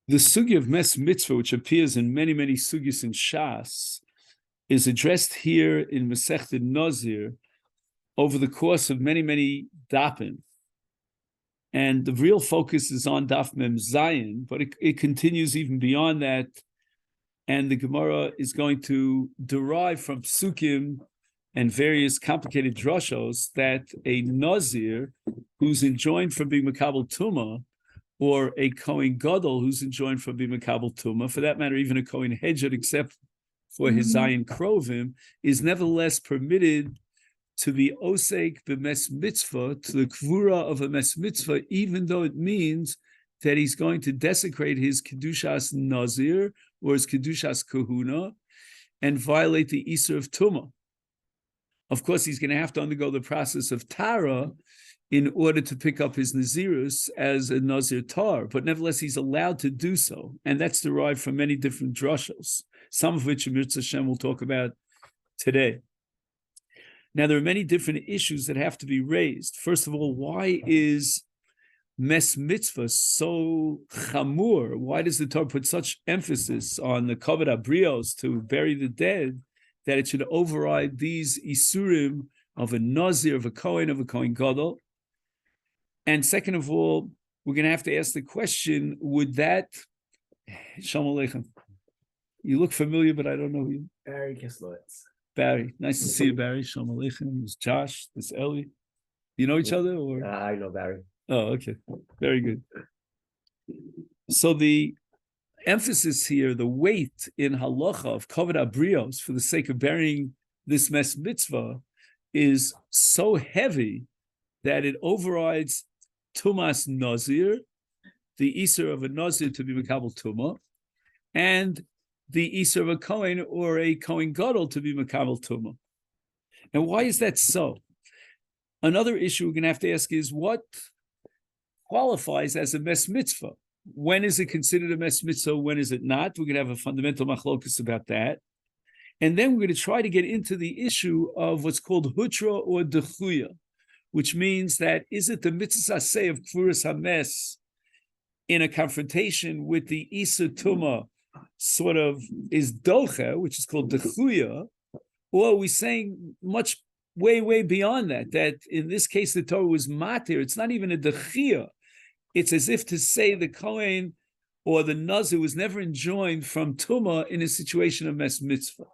The sugi of mes mitzvah, which appears in many, many sugis in Shas, is addressed here in Masechet Nazir over the course of many, many dapim. And the real focus is on daf mem zayin, but it continues even beyond that. And the Gemara is going to derive from psukim and various complicated drashos that a Nazir who's enjoined from being Makabel Tumah, or a Kohen Gadol who's enjoined from being Makabel Tumah, for that matter, even a Kohen Hedjed, except for his Zayin Krovim, is nevertheless permitted to be osek b'mes mitzvah, to the kvura of a mes mitzvah, even though it means that he's going to desecrate his kedushas Nazir or his kedushas kahuna and violate the Isur of Tumah. Of course, he's going to have to undergo the process of Tara in order to pick up his Nazirus as a Nazir Tar, but nevertheless, he's allowed to do so. And that's derived from many different drushos, some of which Mirza Hashem will talk about today. Now, there are many different issues that have to be raised. First of all, why is mes mitzvah so chamur? Why does the Torah put such emphasis on the kavod habrios, to bury the dead, that it should override these isurim of a Nazir, of a Kohen Gadol? And second of all, we're going to have to ask the question, would that... Shalom Aleichem. You look familiar, but I don't know you. Barry Kislowitz. Barry. Nice to see you, Barry. Shalom Aleichem. There's Josh. There's Ellie. You know each other? Or I know Barry. Oh, okay. Very good. So the emphasis here, the weight in halacha of kavod habrios for the sake of burying this mes mitzvah is so heavy that it overrides tumas nazir, the isur of a nazir to be makabel tumah, and the isur of a kohen or a kohen gadol to be makabel tumah. And why is that so? Another issue we're going to have to ask is, what qualifies as a mes mitzvah? When is it considered a mes mitzvah? When is it not? We're going to have a fundamental machlokus about that. And then we're going to try to get into the issue of what's called hutra or dechuya, which means that, is it the mitzvah say of kfuras hames in a confrontation with the Isa Tuma sort of is doche, which is called dechuya, or are we saying much way beyond that, that in this case the Torah was matir? It's not even a dechia. It's as if to say the Kohen or the Nazir was never enjoined from Tumah in a situation of mes mitzvah.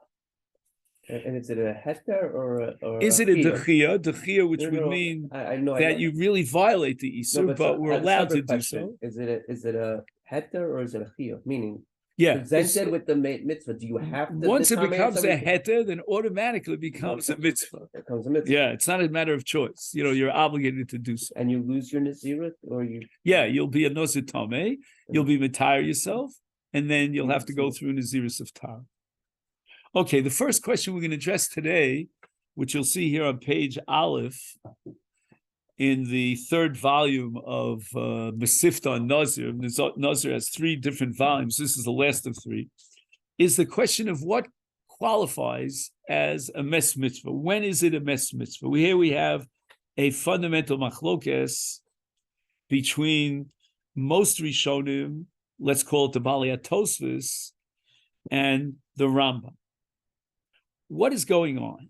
And is it a heter or is it a dechia? Dechia, which would mean that you really violate the Isur, but we're allowed to do so. Is it a heter or is it a chiyuv? Meaning, presented with the mitzvah, do you have to? Once it becomes a heter, then automatically becomes a mitzvah. It becomes a mitzvah. Yeah, it's not a matter of choice. You're obligated to do so. And you lose your nazirut, or you? Yeah, you'll be a nazir tameh. You'll be matire yourself, and then you'll have to go through nazirus of tar. Okay, the first question we're going to address today, which you'll see here on page Aleph, in the third volume of Masifta on Nazir. Nazir has 3 different volumes. This is the last of 3. Is the question of what qualifies as a mes mitzvah. When is it a mes mitzvah? Here we have a fundamental machlokes between most Rishonim, let's call it the Balei HaTosfos, and the Rambam. What is going on?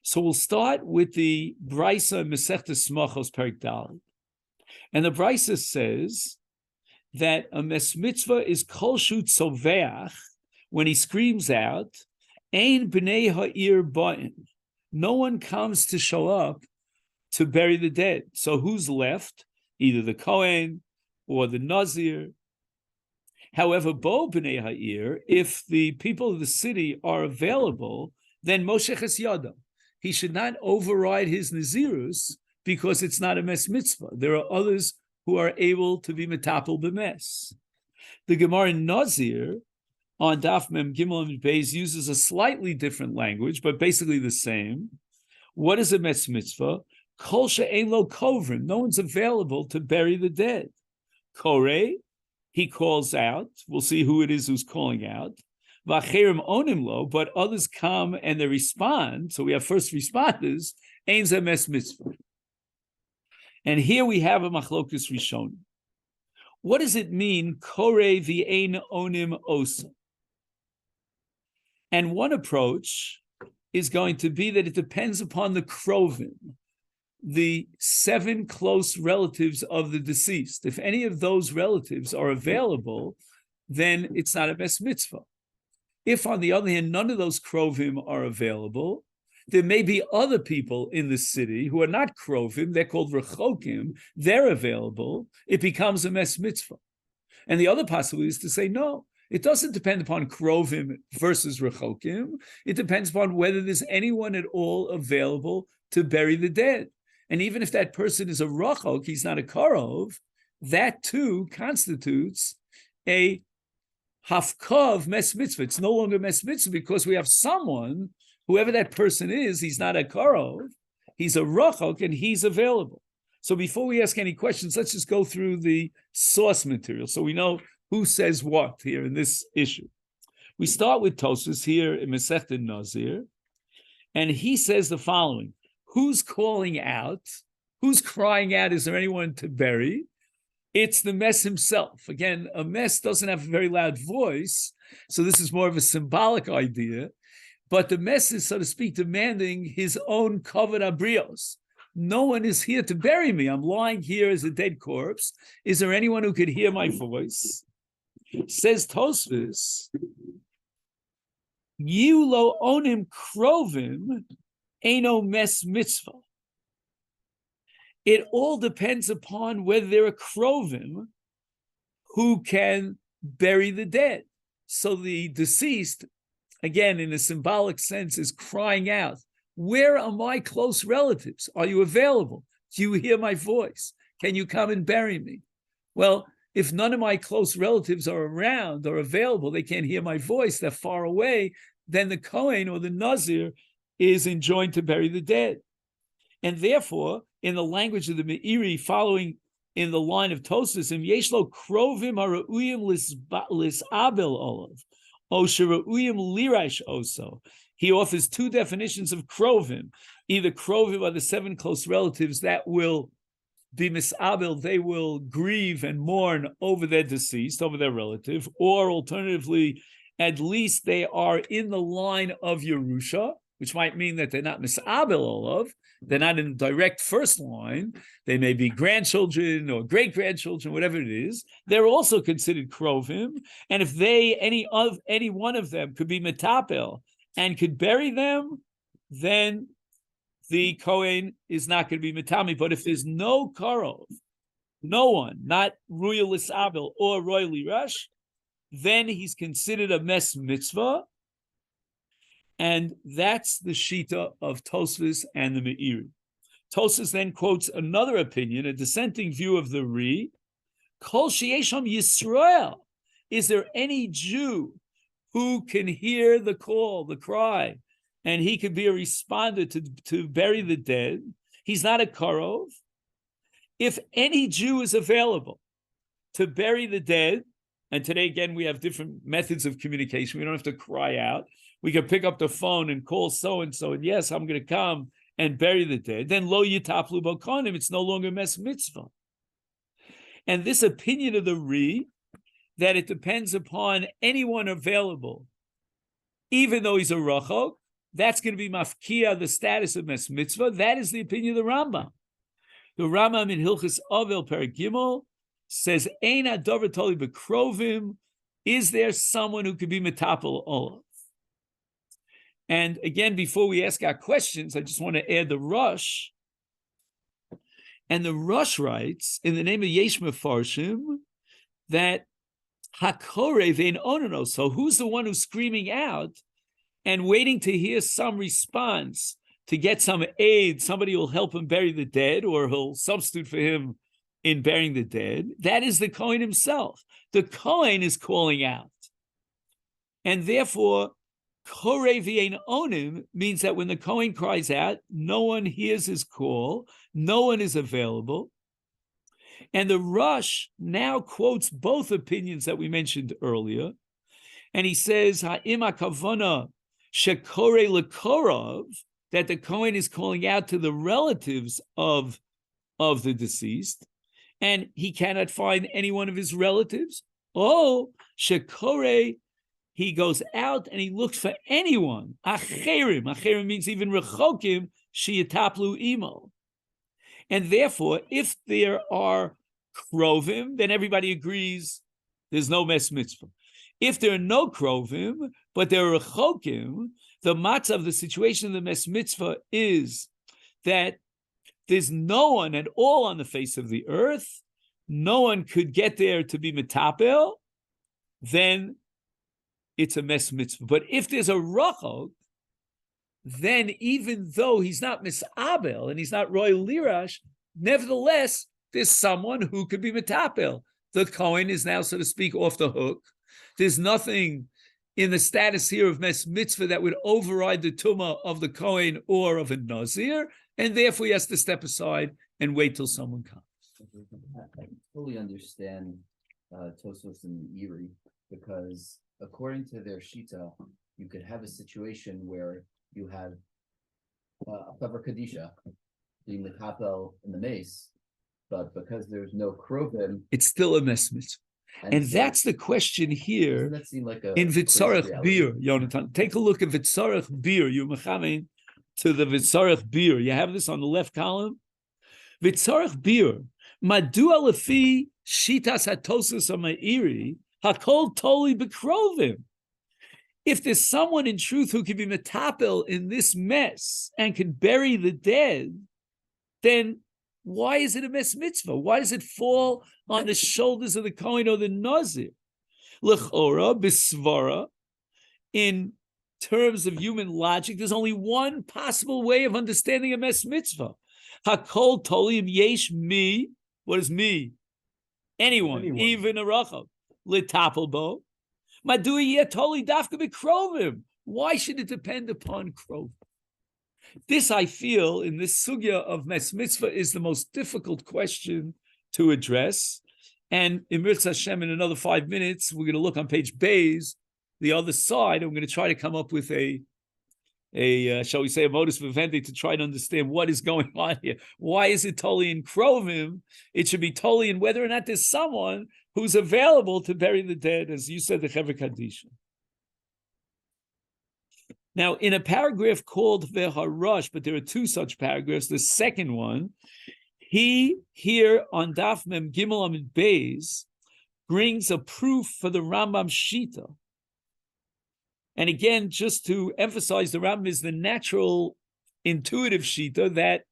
So we'll start with the Brisa Masechet Smachos Perek Daled. And the Brisa says that a mes mitzvah is kol shu tzoveach, when he screams out, ein b'nei ha'ir ba'in. No one comes to show up to bury the dead. So who's left? Either the Kohen or the Nazir. However, bo b'nei ha'ir, if the people of the city are available, then mosheches yadam. He should not override his nazirus because it's not a mes mitzvah. There are others who are able to be metapel b'mes. The Gemara in Nazir on Daf Mem Gimel and Beis uses a slightly different language, but basically the same. What is a mes mitzvah? Kol she'ein lo kovrim. No one's available to bury the dead. Kore, he calls out. We'll see who it is who's calling out. V'acherim onim lo, but others come and they respond. So we have first responders. Ein zeh mes mitzvah. And here we have a machlokus rishonim. what does it mean, kore v'ein onim osa? And one approach is going to be that it depends upon the krovim, the 7 close relatives of the deceased. If any of those relatives are available, then it's not a mes mitzvah. If, on the other hand, none of those krovim are available, there may be other people in the city who are not krovim, they're called rechokim, they're available, it becomes a mes mitzvah. And the other possibility is to say, no, it doesn't depend upon krovim versus rechokim, it depends upon whether there's anyone at all available to bury the dead. And even if that person is a rachok, he's not a karov, that too constitutes a hafkav mes mitzvah. It's no longer mes mitzvah because we have someone, whoever that person is, he's not a karov, he's a rachok, and he's available. So before we ask any questions, let's just go through the source material so we know who says what here in this issue. We start with Tosfos here in Masechet Nazir, and he says the following: who's calling out? Who's crying out? Is there anyone to bury? It's the mess himself. Again, a mess doesn't have a very loud voice, so this is more of a symbolic idea. But the mess is, so to speak, demanding his own kavod abrios. No one is here to bury me. I'm lying here as a dead corpse. Is there anyone who could hear my voice? Says Tosfos, you lo onim krovim eino mes mitzvah. It all depends upon whether there are krovim who can bury the dead. So the deceased, again, in a symbolic sense, is crying out, where are my close relatives? Are you available? Do you hear my voice? Can you come and bury me? Well, if none of my close relatives are around or available, they can't hear my voice, they're far away, then the Kohen or the Nazir is enjoined to bury the dead. And therefore, in the language of the Meiri, following in the line of Tosfos, im yeshlo krovim hara'uyim lisabel olav, o shera'uyim lirash oso. He offers 2 definitions of krovim. Either krovim are the 7 close relatives that will be misabel, they will grieve and mourn over their deceased, over their relative, or alternatively, at least they are in the line of Yerusha, which might mean that they're not misabel olav, they're not in the direct first line, they may be grandchildren or great-grandchildren, whatever it is, they're also considered krovim, and if any one of them could be metapel and could bury them, then the Kohen is not going to be metami. But if there's no karov, no one, not Ruya Lisabel or Roy Lirash, then he's considered a mes mitzvah, and that's the shita of Tosfos and the Meiri. Tosfos then quotes another opinion, a dissenting view of the Ri. Kol sheyesham Yisrael, is there any Jew who can hear the call, the cry, and he could be a responder to bury the dead? He's not a karov. If any Jew is available to bury the dead, and today again we have different methods of communication, we don't have to cry out. We can pick up the phone and call so-and-so, and yes, I'm going to come and bury the dead. Then lo yitaplu bokonim, it's no longer mes mitzvah. And this opinion of the Ri, that it depends upon anyone available, even though he's a rachok, that's going to be mafkia, the status of mes mitzvah. That is the opinion of the Rambam. The Rambam in Hilchos Avel Perek Gimel says, Ein adover toli bekrovim, is there someone who could be metapel olav? And again, before we ask our questions, I just want to add the Rush. And the Rush writes, in the name of Yesh Mefarshim, that Hakore vein onono. So who's the one who's screaming out and waiting to hear some response, to get some aid? Somebody will help him bury the dead, or he'll substitute for him in burying the dead. That is the Kohen himself. The Kohen is calling out. And therefore, Kore v'ein onim means that when the Kohen cries out, no one hears his call, no one is available. And the Rush now quotes both opinions that we mentioned earlier. And he says, Ha'im ha'kavana shekore lekorov, that the Kohen is calling out to the relatives of the deceased. and he cannot find any one of his relatives. Oh, shekore, he goes out and he looks for anyone. Acherim. Acherim means even rechokim, sheyataplu imo. And therefore, if there are krovim, then everybody agrees there's no mes mitzvah. If there are no krovim, but there are rechokim, the matzah of the situation of the mes mitzvah is that there's no one at all on the face of the earth, no one could get there to be metapel, then it's a mes mitzvah. But if there's a rachok, then even though he's not misabel and he's not roy lirash, nevertheless, there's someone who could be metapel. The Kohen is now, so to speak, off the hook. There's nothing in the status here of mes mitzvah that would override the tumah of the Kohen or of a Nazir, and therefore he has to step aside and wait till someone comes. I fully understand Tosfos and Erie, because according to their shita, you could have a situation where you have a Chaver Kadisha being the kapel in the mace, but because there's no krovim, it's still a mes mitzvah. And so, that's the question here. Doesn't that seem like in Vitzarech Bir, Yonatan. Take a look at Vitzarech Bir. You're mechamin to the Vitzarech Bir. You have this on the left column. Vitzarech Bir. Madua lefi shitas hatosus ha'ma'iri hakol toli bekrovim. If there's someone in truth who can be metapel in this mess and can bury the dead, then why is it a mes mitzvah? Why does it fall on the shoulders of the Kohen or the Nazir? L'chora, bisvara, in terms of human logic, there's only one possible way of understanding a mes mitzvah. Hakol tolim yesh mi. What is me? Anyone. Even a rachav. L'tapel bo. Madui yeh toli dafka b'krovim. Why should it depend upon krovim? This, I feel, in this sugya of mes mitzvah, is the most difficult question to address. And in Mirz Hashem, in another 5 minutes, we're going to look on page Beis, the other side, and we're going to try to come up with a shall we say, a modus vivendi to try to understand what is going on here. Why is it totally in krovim? It should be totally in whether or not there's someone who's available to bury the dead, as you said, the Chaver Kadisha. Now, in a paragraph called Veharash, but there are two such paragraphs, the second one, he here on Daf Mem Gimel Amid Beis brings a proof for the Rambam Shita. And again, just to emphasize, the Rambam is the natural, intuitive Shita that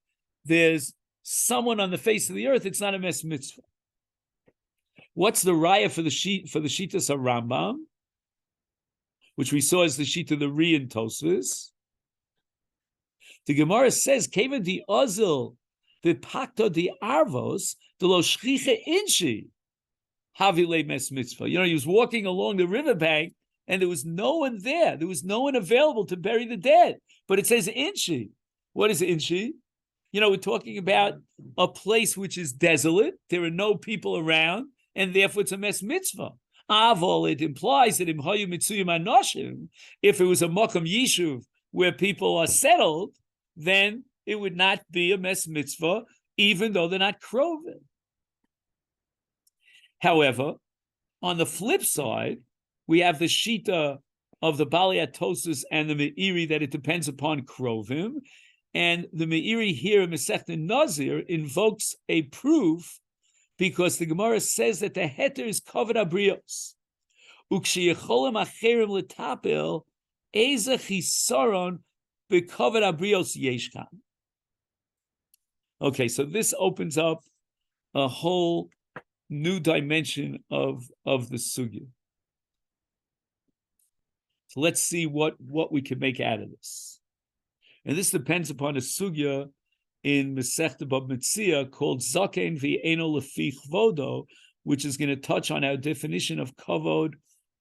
there's someone on the face of the earth, it's not a mes mitzvah. What's the raya for the Shitas of Rambam? Which we saw as the sheet of the Ri and Tosfos. The Gemara says, "Keva di ozil, the pakto di arvos, the lo shchiche inshi, havile mes mitzvah." You know, he was walking along the riverbank, and there was no one there. There was no one available to bury the dead. But it says inshi. What is inshi? You know, we're talking about a place which is desolate. There are no people around, and therefore it's a mes mitzvah. Avol, it implies that if it was a Mokum Yishuv where people are settled, then it would not be a mes mitzvah, even though they're not krovim. However, on the flip side, we have the shita of the Bali Atosis and the Meiri that it depends upon krovim, and the Meiri here in Masechet Nazir invokes a proof because the Gemara says that the heter is covered abrios. Ukshiyecholim acherim letapel eza chisaron becovered abrios yeshkan. Okay, so this opens up a whole new dimension of the sugya. So let's see what we can make out of this. And this depends upon a sugya in Masechet Bab Metzia called Zaken v'Eino Lefi Chvodo, which is going to touch on our definition of kavod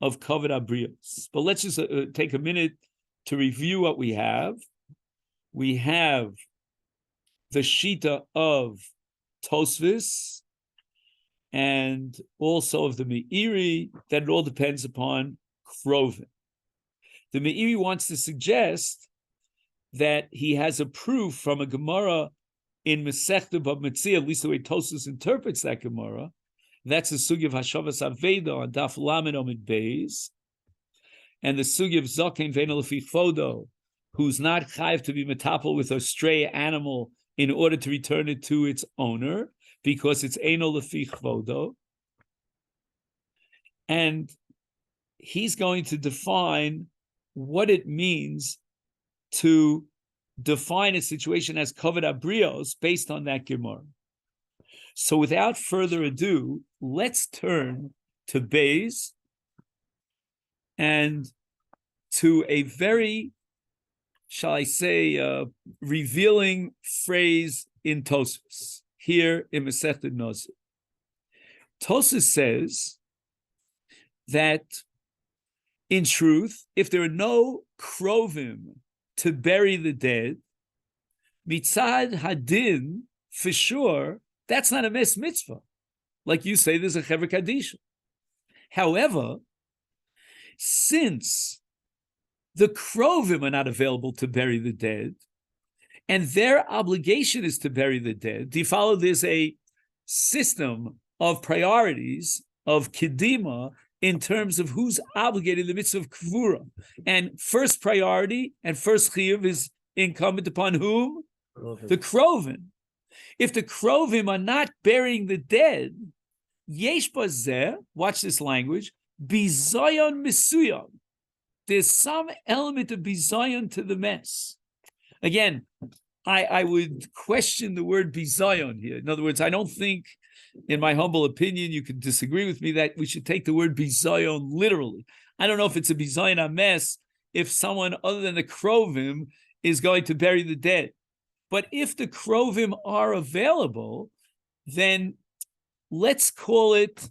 abrios. But let's just take a minute to review what we have. We have the shita of Tosfos and also of the Meiri, that it all depends upon krovim. The Meiri wants to suggest that he has a proof from a Gemara in Masechet Bava Metzia, at least the way Tosfos interprets that Gemara, that's the sugi of Hashavas Aveda on Daf Lamed Amid Beis, and the sugi of Zokein Ve'ena Lefi Chodo, who's not chayiv to be metapel with a stray animal in order to return it to its owner, because it's Eino Lefi Chodo. And he's going to define what it means to define a situation as kavod abrios based on that Gemara. So without further ado, let's turn to Beis and to a very, shall I say, revealing phrase in Tosfos, here in Masechet Nazir. Tosfos says that, in truth, if there are no krovim to bury the dead, mitzad hadin, for sure, that's not a mes mitzvah. Like you say, there's a chever kadisha. However, since the krovim are not available to bury the dead, and their obligation is to bury the dead, do you follow? There's a system of priorities, of kedima, in terms of who's obligated the mitzvah of kvura. And first priority and first chiyuv is incumbent upon whom? The krovim. If the krovim are not burying the dead, yesh bazeh, watch this language, bizayon misuyon. There's some element of bizayon to the mess. Again, I would question the word bizayon here. In other words, I don't think, in my humble opinion, you could disagree with me, that we should take the word bizayon literally. I don't know if it's a bizayon ames if someone other than the krovim is going to bury the dead. But if the krovim are available, then let's call it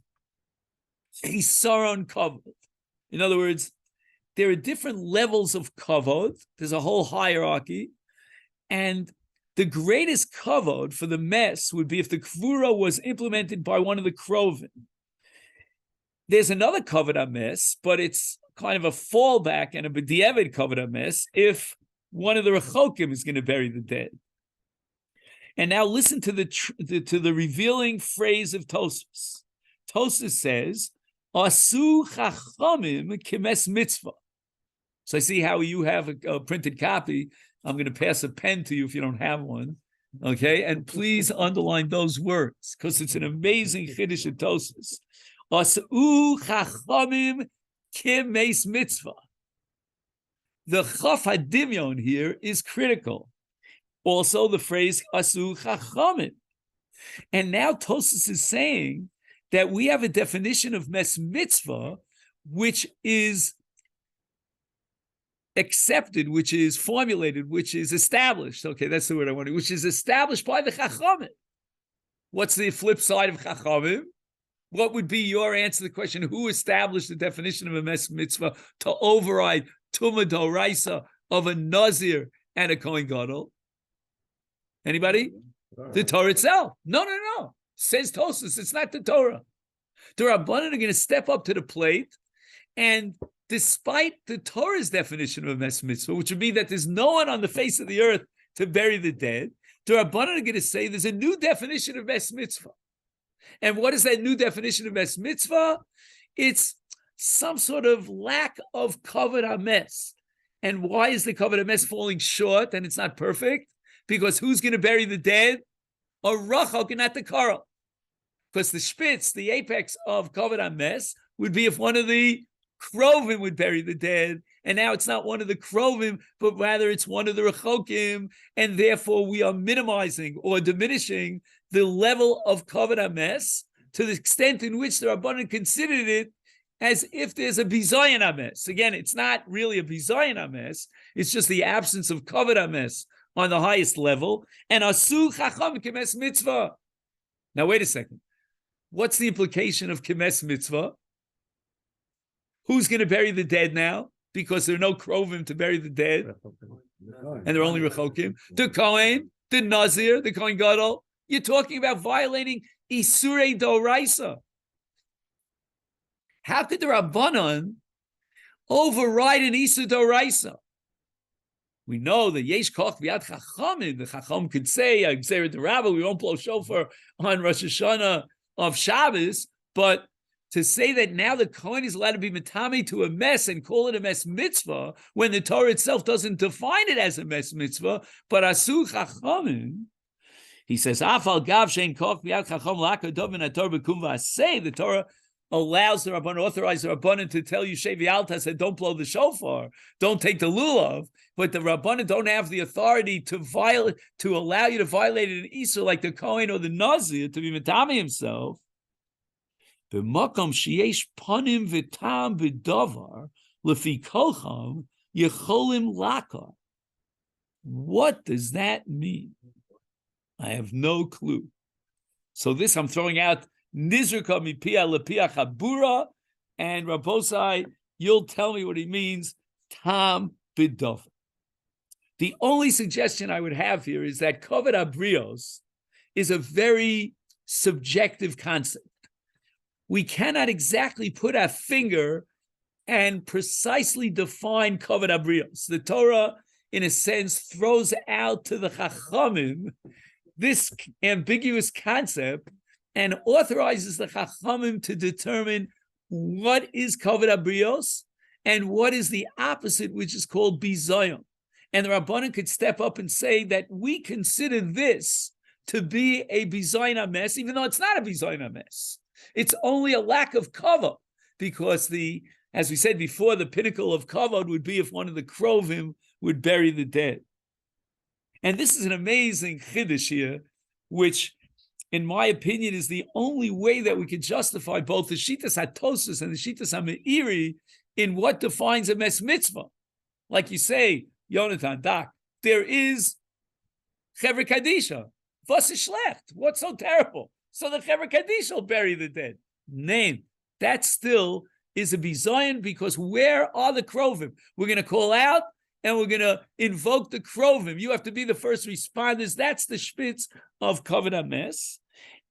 chisaron kavod. In other words, there are different levels of kavod. There's a whole hierarchy. And the greatest kavod for the mess would be if the kvura was implemented by one of the krovim. There's another kavod ames, but it's kind of a fallback and a b'diavad kavod ames if one of the rechokim is going to bury the dead. And now listen to the revealing phrase of Tosfos. Tosfos says, "Asu chachamim kimes mitzvah." So I see how you have a printed copy. I'm going to pass a pen to you if you don't have one. Okay? And please underline those words, because it's an amazing chiddush of Tosfos. Asu chachamim kimes mitzvah. The chaf hadimyon here is critical. Also, the phrase asu chachamim. And now Tosfos is saying that we have a definition of mes mitzvah, which is accepted, which is formulated, which is established. Okay, that's the word I wanted, which is established by the chachamim. What's the flip side of chachamim? What would be your answer to the question, who established the definition of a mes mitzvah to override Tumah D'Oraisa of a Nazir and a Kohen Gadol? Anybody? The Torah itself. No. Says Tosfos, it's not the Torah. The Rabbanan are going to step up to the plate, and despite the Torah's definition of a mes mitzvah, which would mean that there's no one on the face of the earth to bury the dead, the Rabbanan are going to say there's a new definition of mes mitzvah. And what is that new definition of mes mitzvah? It's some sort of lack of kavod hames. And why is the kavod hames falling short and it's not perfect? Because who's going to bury the dead? A rachok and not the karal. Because the spitz, the apex of kavod hames, would be if one of the krovim would bury the dead, and now it's not one of the krovim, but rather it's one of the rechokim, and therefore we are minimizing or diminishing the level of kavod hames to the extent in which the Rabbanan considered it as if there's a bizayon hames. Again, it's not really a bizayon hames, it's just the absence of kavod hames on the highest level, and asu chacham kemes mitzvah. Now wait a second. What's the implication of kemes mitzvah? Who's going to bury the dead now? Because there are no krovim to bury the dead, and they're only rechokim. The Kohen, the Nazir, the Kohen Gadol. You're talking about violating Isurei D'Oraisa. How could the Rabbanan override an Isur D'Oraisa? We know that yesh koch v'yad chachamim. The chacham could say, "Gzeira d'Rabba, we won't blow shofar on Rosh Hashanah of Shabbos." But to say that now the Kohen is allowed to be metame to a mess and call it a mess mitzvah when the Torah itself doesn't define it as a mess mitzvah, but asu chachamim. He says, "Afal gav shein koch v'yad chacham lakadov min haTorah b'kum v'aseh." The Torah allows the Rabbanan, authorizes the Rabbanan to tell you, Shevi Alta said, don't blow the shofar, don't take the lulav, but the Rabbanan don't have the authority to violate, to allow you to violate an Isur like the Kohen or the Nazir to be metame himself. B'makom sheyesh panim v'tam b'davar lefi kolcham yecholim lakar. What does that mean? I have no clue. So this I'm throwing out Nizrika mipia lepia chabura, and Rabbosai, you'll tell me what he means. Tam b'davar. The only suggestion I would have here is that kavod habrios is a very subjective concept. We cannot exactly put our finger and precisely define kavod habrios. The Torah, in a sense, throws out to the chachamim this ambiguous concept and authorizes the chachamim to determine what is kavod habrios and what is the opposite, which is called BIyun. And the Rabbanan could step up and say that we consider this to be a Bizayna mess, even though it's not a Bizayna mess. It's only a lack of kavod, because as we said before, the pinnacle of kavod would be if one of the krovim would bury the dead. And this is an amazing chiddush here, which, in my opinion, is the only way that we can justify both the Shitas HaTosfos and the Shitas HaMeiri in what defines a mes mitzvah. Like you say, Yonatan, Doc, there is Chevra Kadisha. Was ist schlecht? What's so terrible? So the Chevra Kadisha will bury the dead. Name. That still is a bizayon, because where are the krovim? We're going to call out and we're going to invoke the krovim. You have to be the first responders. That's the shpitz of kavod hames.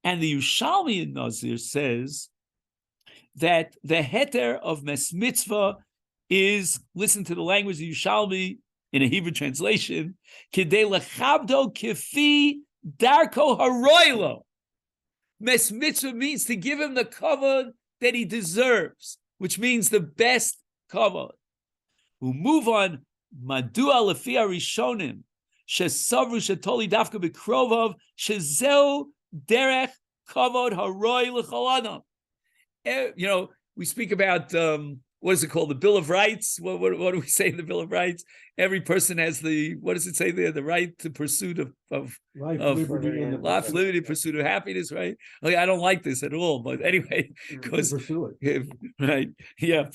And the Yerushalmi in Nazir says that the heter of mes mitzvah is, listen to the language of Yerushalmi in a Hebrew translation, kidei lechabdo kifi darko haroilo. Mes mitzvah means to give him the kavod that he deserves, which means the best kavod. We move on. Madua lefia rishonim shesavru shetoli dafka b'krovov shezeu derech kavod haroi l'chol adam. We speak about what is it called? The Bill of Rights. What do we say in the Bill of Rights? Every person has what does it say there? The right to pursuit of liberty, pursuit of happiness, right? Okay, I don't like this at all, but anyway, because right, yeah,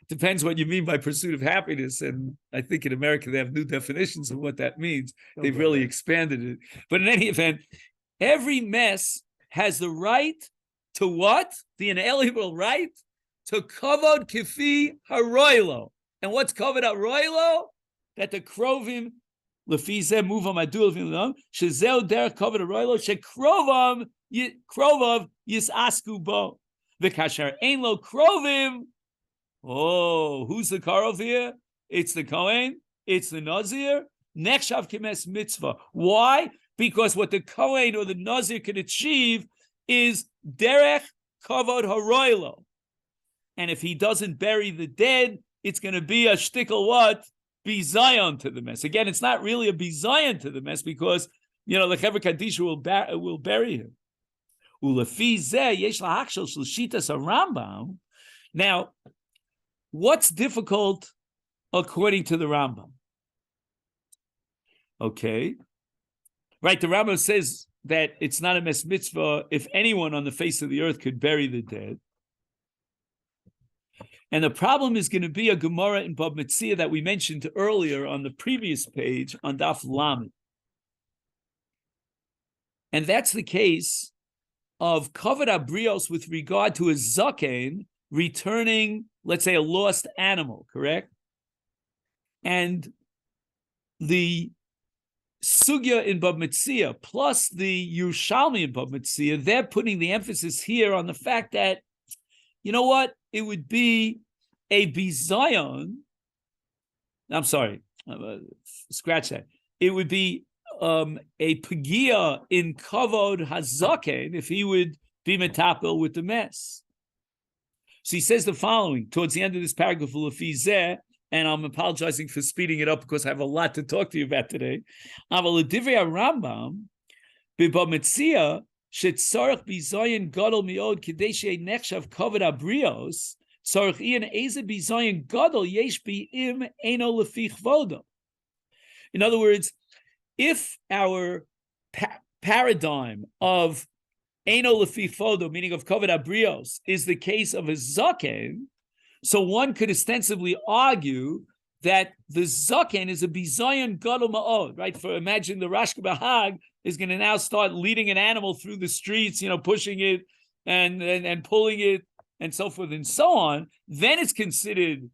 depends what you mean by pursuit of happiness, and I think in America they have new definitions of what that means. They've really expanded it. But in any event, every mess has the right to what? The inalienable right to kavod kifi haroilo. And what's kavod haroilo? That the krovim lefi zeh muvam adul v'lam shezeu derech kavod haroilo shekrovam krovav yisasku bo v'kasher ein lo krovim. Oh, who's the karov here? It's the Kohen. It's the Nazir. Nechshav kimes mitzvah. Why? Because what the Kohen or the Nazir can achieve is derech kavod haroilo. And if he doesn't bury the dead, it's going to be a shtickle what? Bizayon to the mess. Again, it's not really a bizayon to the mess because, the Chevra Kadisha will bury him. Ulefi zeh yesh lahakshel shel shitas Rambam. Now, what's difficult according to the Rambam? Okay. Right, the Rambam says that it's not a mes mitzvah if anyone on the face of the earth could bury the dead. And the problem is going to be a Gemara in Bab Metzia that we mentioned earlier on the previous page on Daf Lamed. And that's the case of kavod habrios with regard to a zaken returning, let's say, a lost animal, correct? And the sugya in Bab Metzia plus the Yerushalmi in Bab Metzia, they're putting the emphasis here on the fact that, you know what? It would be a bizayon. I'm sorry. scratch that. It would be a pagia in kavod hazaken if he would be metapel with the mess. So he says the following towards the end of this paragraph, and I'm apologizing for speeding it up because I have a lot to talk to you about today. Rambam bibametzia shetzarich bizayin gadol miod kidei nechshav kavod abrios tzarich ian eze bizayin gadol yesh biim eno lefich vodo. In other words, if our paradigm of eno lefich vodo, meaning of kavod abrios, is the case of a zaken, so one could ostensibly argue that the zaken is a bizayin gadol ma'od, right? For imagine the Rashka Bahag is going to now start leading an animal through the streets, pushing it and pulling it and so forth and so on. Then it's considered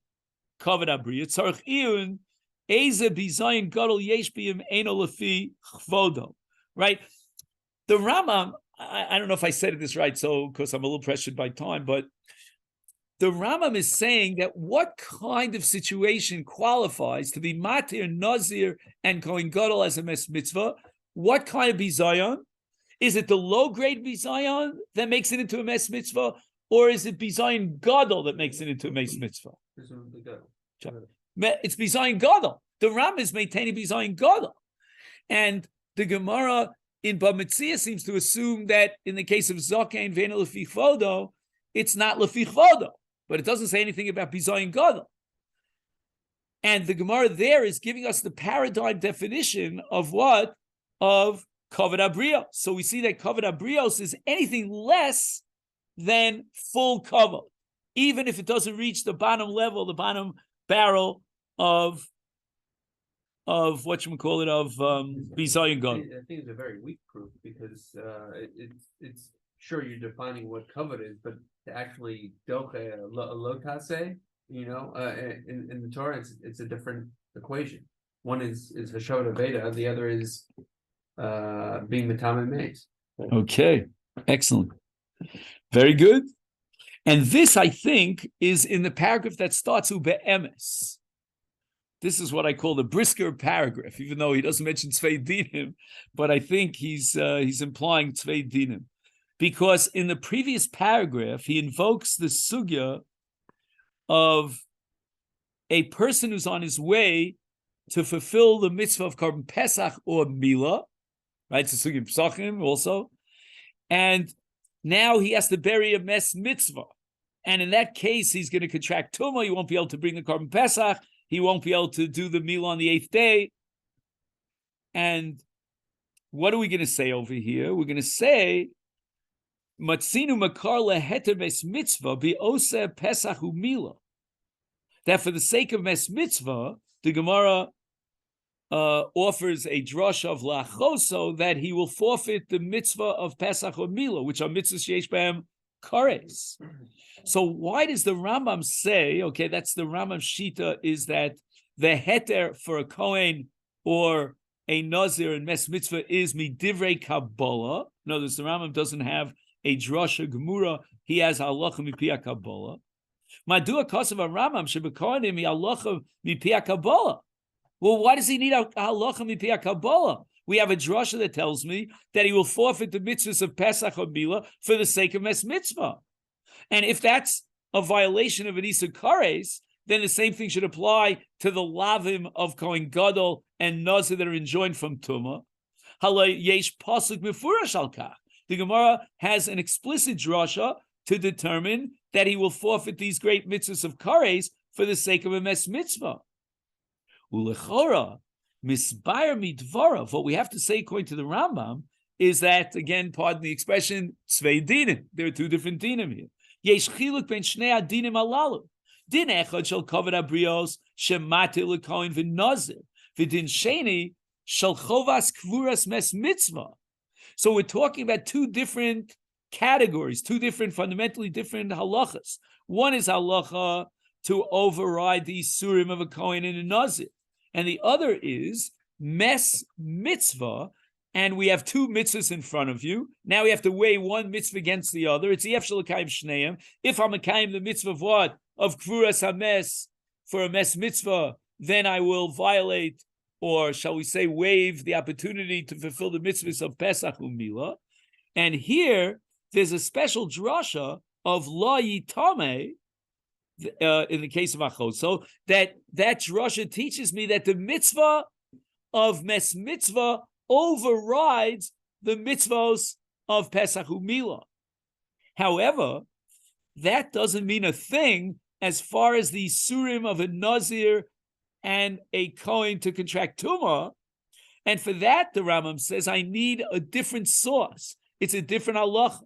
kavod abrios. Tzarich iyun eze bizayin gadol yesh b'im eno lefi chvodo, right? The Rambam, I don't know if I said this right, so because I'm a little pressured by time, but the Rambam is saying that what kind of situation qualifies to be matir, nazir, and kohen gadol as a mitzvah? What kind of bizayon? Is it the low-grade bizayon that makes it into a mes mitzvah, or is it bizayon gadol that makes it into a mes mitzvah? Presumably gadol. It's bizayon gadol. The Rambam is maintaining bizayon gadol, and the Gemara in Bamitzia seems to assume that in the case of zaken ve'eno lefich vodo, it's not lefich vodo, but it doesn't say anything about bizayin gadol. And the Gemara there is giving us the paradigm definition of what? Of kavod abrios. So we see that kavod abrios is anything less than full kavod, even if it doesn't reach the bottom level, the bottom barrel of bizayin gadol. I think it's a very weak proof because it's sure you're defining what kavod is, but to actually doche a lotase, in the Torah, it's a different equation. One is Hashod Aveda, the other is being Matam and Maze. Okay, excellent. Very good. And this, I think, is in the paragraph that starts Ube'emes. This is what I call the brisker paragraph, even though he doesn't mention Tzvei Dinim, but I think he's implying Tzvei Dinim. Because in the previous paragraph, he invokes the sugya of a person who's on his way to fulfill the mitzvah of Korban Pesach or Mila, right? It's a sugya Pesachim also. And now he has to bury a mes mitzvah. And in that case, he's going to contract tumah. He won't be able to bring the Korban Pesach. He won't be able to do the meal on the 8th day. And what are we going to say over here? We're going to say, Matzinu makar leheter mes mitzvah bi'oseh pesach u'mila. That for the sake of mes mitzvah, the Gemara offers a drush of lachoso that he will forfeit the mitzvah of pesach or mila, which are mitzvahs sheyesh b'hem kares. So why does the Rambam say, okay, that's the Rambam Shita, is that the heter for a Kohen or a Nazir in Mes Mitzvah is midivrei Kabbalah. In other words, the Rambam doesn't have a drasha gemura, he has halacha mipia Kabbalah. Madua kasav Rambam shebekohanim halacha mipia Kabbalah. Well, why does he need a halacha mipia Kabbalah? We have a drasha that tells me that he will forfeit the mitzvahs of Pesach or Mila for the sake of Mes Mitzvah. And if that's a violation of an Isur Kares, then the same thing should apply to the lavim of Kohen Gadol and Nazir that are enjoined from Tumah. Halay yesh pasuk mefurash al kach. The Gemara has an explicit drasha to determine that he will forfeit these great mitzvahs of Kares for the sake of a mes mitzvah. Ulechora misbayar midvarav. What we have to say, according to the Rambam, is that, again, pardon the expression, tzvei dinim. There are two different dinim here. Yesh chiluk ben shnei adinim alalu. Din echad shel kavod abrios shemati lekohen v'nazir. V'din sheni shel chovas kvuras mes mitzvah. So we're talking about two different categories, two different, fundamentally different halachas. One is halacha to override the isurim of a kohen and a nazir, and the other is mes mitzvah. And we have two mitzvahs in front of you. Now we have to weigh one mitzvah against the other. It's yef shel l'kayim shneim. If I'm l'kayim the mitzvah of what? Of kvuras hames for a mes mitzvah, then I will violate, or shall we say, waive the opportunity to fulfill the mitzvahs of Pesach Umila. And here, there's a special drasha of Lo Yitame, in the case of Achos. So that drasha teaches me that the mitzvah of Mes Mitzvah overrides the mitzvahs of Pesach Umila. However, that doesn't mean a thing as far as the surim of a Nazir and a Kohen to contract Tumah. And for that, the Rambam says, I need a different source. It's a different halacha.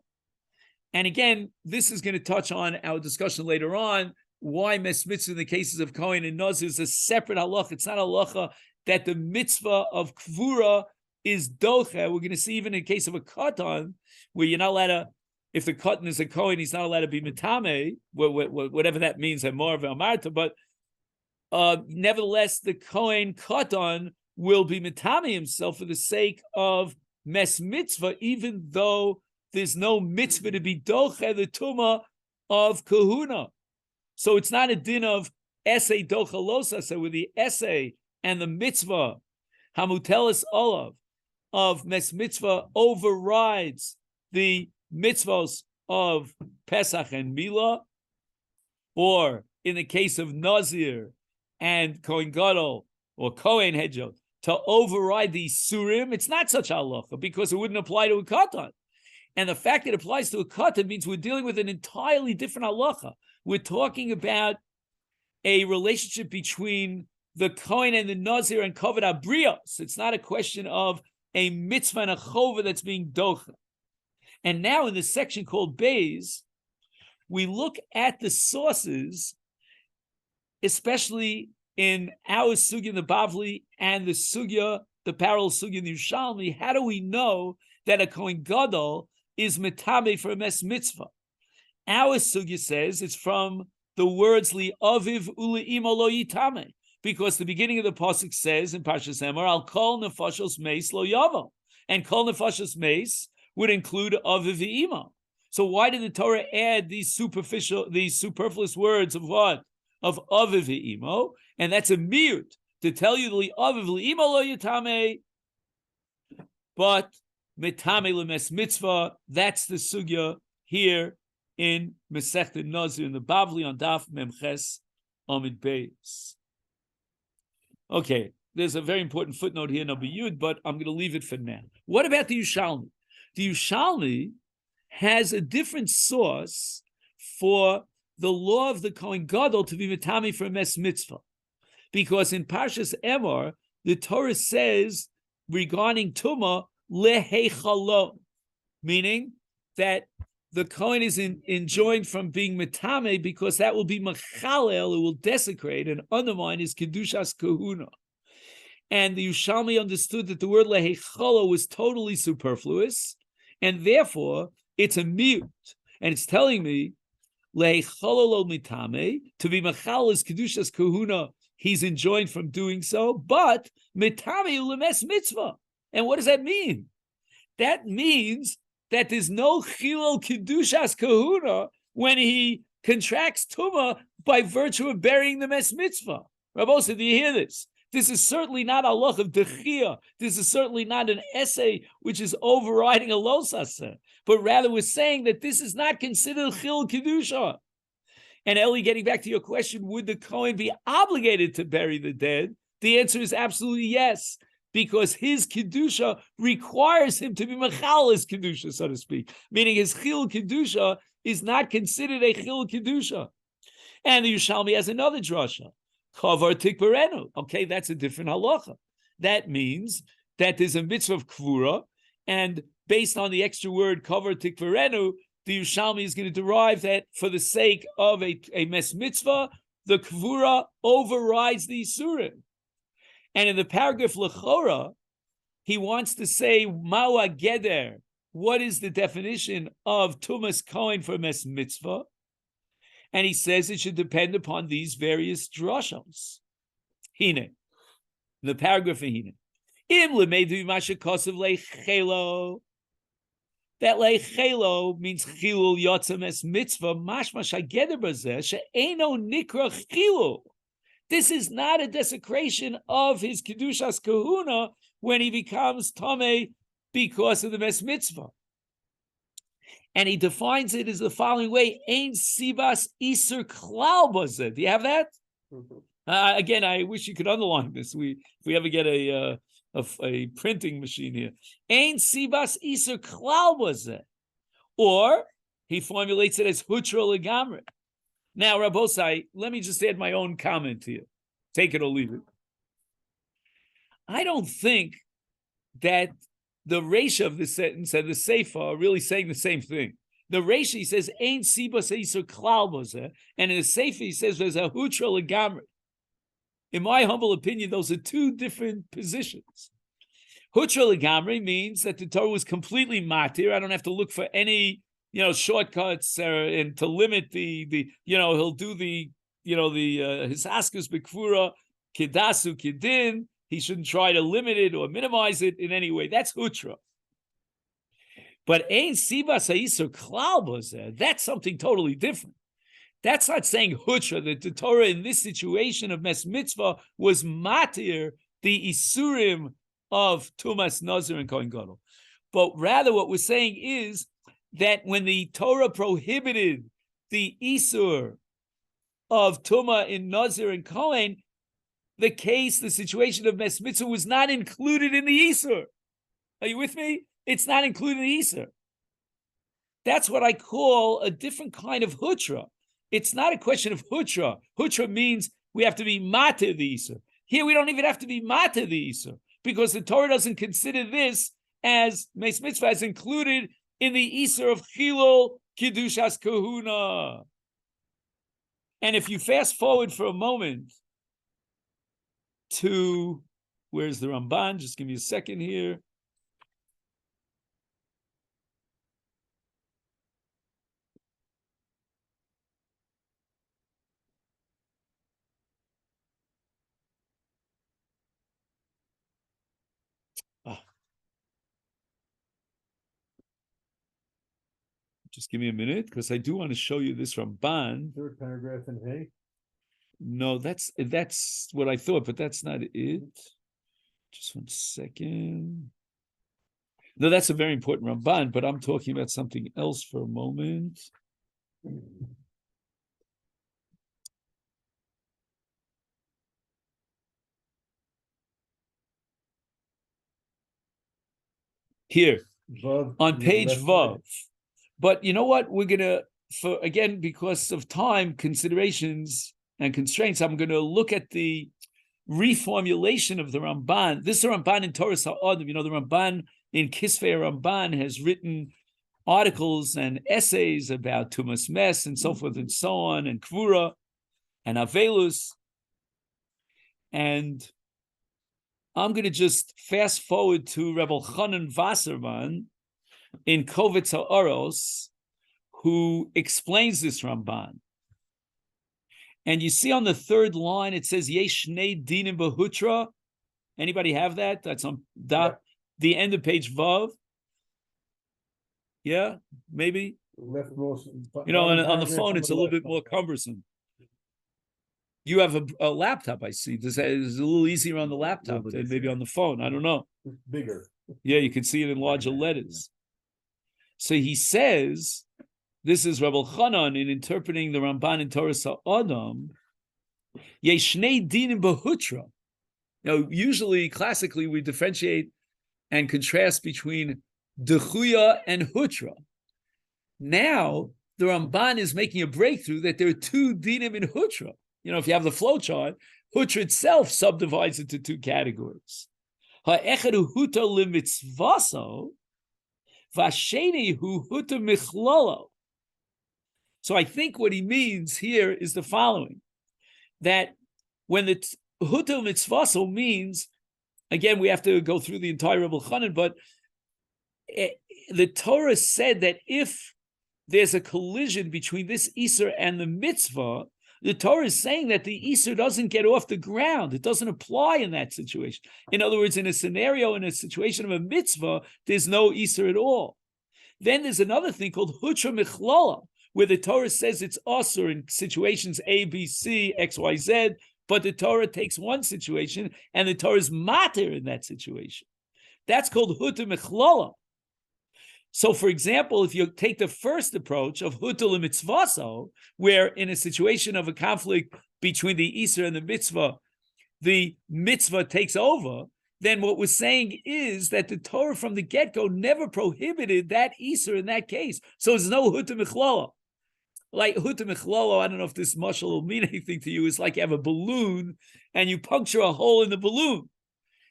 And again, this is going to touch on our discussion later on, why Mes Mitzvah in the cases of Kohen and Nazir is a separate halacha. It's not a halacha that the mitzvah of Kvura is doche. We're going to see even in the case of a katan, where you're not allowed to, if the katan is a Kohen, he's not allowed to be mitame, whatever that means, more of Marta, but nevertheless, the Kohen katan will be mitame himself for the sake of Mes Mitzvah, even though there's no mitzvah to be doche the tumah of kahuna. So it's not a din of essay doche losa, so with the essay and the mitzvah, hamutelis olav, of Mes Mitzvah overrides the mitzvahs of Pesach and Mila, or in the case of Nazir and Kohen Gadol or Kohen Hedjot, to override the Surim. It's not such a halacha because it wouldn't apply to a katan. And the fact that it applies to a katan means we're dealing with an entirely different halacha. We're talking about a relationship between the Kohen and the Nazir and Kavod Abrios. It's not a question of a mitzvah and a chova that's being docha. And now in the section called Beis, we look at the sources, especially in our sugya in the Bavli and the sugya, the parallel sugya in the Yerushalmi. How do we know that a Kohen Gadol is metame for a Mes Mitzvah? Our sugya says it's from the words li aviv ule'imo lo yitame, because the beginning of the pasuk says in Parshas Emor, al kol nefashos meis lo yavo, and kol nefashos meis would include aviv ve'imo. So why did the Torah add these superfluous words of what? Of aviv ve'imo, and that's a miyut to tell you li aviv le'imo lo yitame, but metame lemes mitzvah. That's the sugya here in Masechet Nazir in the Bavli on Daf Memches Amid Beis. Okay, there's a very important footnote here, no BIyun, but I'm going to leave it for now. What about the Yerushalmi? The Yerushalmi has a different source for the law of the Kohen Gadol to be metame for a Mes Mitzvah, because in Parshas Emor the Torah says regarding Tumah lehechalo, meaning that the Kohen is enjoined from being metame because that will be machalel, it will desecrate and undermine his kedushas kahuna. And the Yerushalmi understood that the word lehechalo was totally superfluous, and therefore it's a mute, and it's telling me lehechalo lo mitame, to be machal is kedushas kahuna, he's enjoined from doing so, but mitame ulemes mitzvah. And what does that mean? That means that there's no chilul kedushas kahuna when he contracts tumah by virtue of burying the Mes Mitzvah. Rabosa, do you hear this? This is certainly not a halach of dechia. This is certainly not an essay which is overriding a losasa, but rather we're saying that this is not considered chilul kedusha. And Eli, getting back to your question, would the Kohen be obligated to bury the dead? The answer is absolutely yes, because his kedusha requires him to be mechalis kedusha, so to speak, meaning his chilul kedusha is not considered a chilul kedusha. And the Yerushalmi has another drasha, kavar tikbarenu. Okay, that's a different halacha. That means that there's a mitzvah of kvura, and based on the extra word kavar tikbarenu, the Yerushalmi is going to derive that for the sake of a mes mitzvah, the kvura overrides the isurim. And in the paragraph Lechora, he wants to say, Mawa Geder, what is the definition of Tumas Kohen for Mes Mitzvah? And he says it should depend upon these various drashos. Hine, the paragraph of Hine. Im lemedu masha kosev leichelo. That leichelo means chilul yotza mes mitzvah, mashma shageder bazeh, she'eno nikra chilul. This is not a desecration of his Kedushas Kahuna when he becomes Tameh because of the Mes Mitzvah. And he defines it as the following way: Ein Sibas Iser Klal Bazeh. Do you have that? Again, I wish you could underline this. If we ever get a printing machine here. Ein Sibas Iser Klal Bazeh. Or he formulates it as Hutra Legamre. Now, Rabbosai, let me just add my own comment here. Take it or leave it. I don't think that the Reisha of this sentence and the Seifa are really saying the same thing. The Reisha, he says, Ein Sibas Iser Klal Bazeh, and in the Seifa he says there's a Hutra Legamre. In my humble opinion, those are two different positions. Hutra Legamre means that the Torah was completely matir. I don't have to look for any, shortcuts and to limit the he'll do the hisaskus bekfura kidasu kidin. He shouldn't try to limit it or minimize it in any way. That's Hutra. But Ein Sibas Ha'isur Klal Bazeh, that's something totally different. That's not saying Hutra, that the Torah in this situation of Mes Mitzvah was matir the Isurim of Tumas Nazir and Kohen Gadol. But rather what we're saying is that when the Torah prohibited the Isur of Tumah in Nazir and Kohen, the situation of Mes Mitzvah was not included in the Isur. Are you with me? It's not included in the Isur. That's what I call a different kind of Hutra. It's not a question of Hutra. Hutra means we have to be Matir the Isur. Here we don't even have to be Matir the Isur, because the Torah doesn't consider this as Mes Mitzvah as included in the Isur of Chilul Kedushas Kahuna. And if you fast forward for a moment to, where's the Ramban? Just give me a second here. Just give me a minute, because I do want to show you this Ramban. Third paragraph in Hay. No, that's what I thought, but that's not it. Just 1 second. No, that's a very important Ramban, but I'm talking about something else for a moment. Here, Vav, on page left Vav. side. But you know what? We're going to, because of time considerations and constraints, I'm going to look at the reformulation of the Ramban. This is the Ramban in Torah Sa'adim. The Ramban in Kisvei Ramban has written articles and essays about Tumas Mes and so forth and so on, and Kvura and Avelus. And I'm going to just fast forward to Rebbe Chanan Wasserman in Kovetz HaOros, who explains this Ramban. And you see on the third line, it says, Yesh Shnei Dinim Behutra. Anybody have that? That's on the end of page Vav. Yeah, maybe. Leftmost. On the phone, it's a little bit more cumbersome. You have a laptop, I see. It's a little easier on the laptop than maybe on the phone. I don't know. It's bigger. Yeah, you can see it in larger letters. So he says, this is Rebbe Chanan in interpreting the Ramban in Torah Sa'adam, Yeshnei dinim behutra. Now, usually, classically, we differentiate and contrast between dechuya and hutra. Now, the Ramban is making a breakthrough that there are two dinim in hutra. If you have the flow chart, hutra itself subdivides into two categories. Ha'echadu huta limitzvaso, v'asheni hu huta michlolo. So I think what he means here is the following, that when the huta mitzvaso means, again, we have to go through the entire Rebbe Chanan, but the Torah said that if there's a collision between this Isur and the mitzvah, the Torah is saying that the Isur doesn't get off the ground. It doesn't apply in that situation. In other words, in a situation of a mitzvah, there's no Isur at all. Then there's another thing called Hutra Michlala, where the Torah says it's Asur in situations A, B, C, X, Y, Z, but the Torah takes one situation and the Torah is matir in that situation. That's called huta mechlala. So, for example, if you take the first approach of huta mitzvaso, where in a situation of a conflict between the Isser and the mitzvah takes over, then what we're saying is that the Torah from the get-go never prohibited that Isser in that case. So there's no huta mechlala. Like huta mechlala, I don't know if this mashal will mean anything to you, is like you have a balloon and you puncture a hole in the balloon.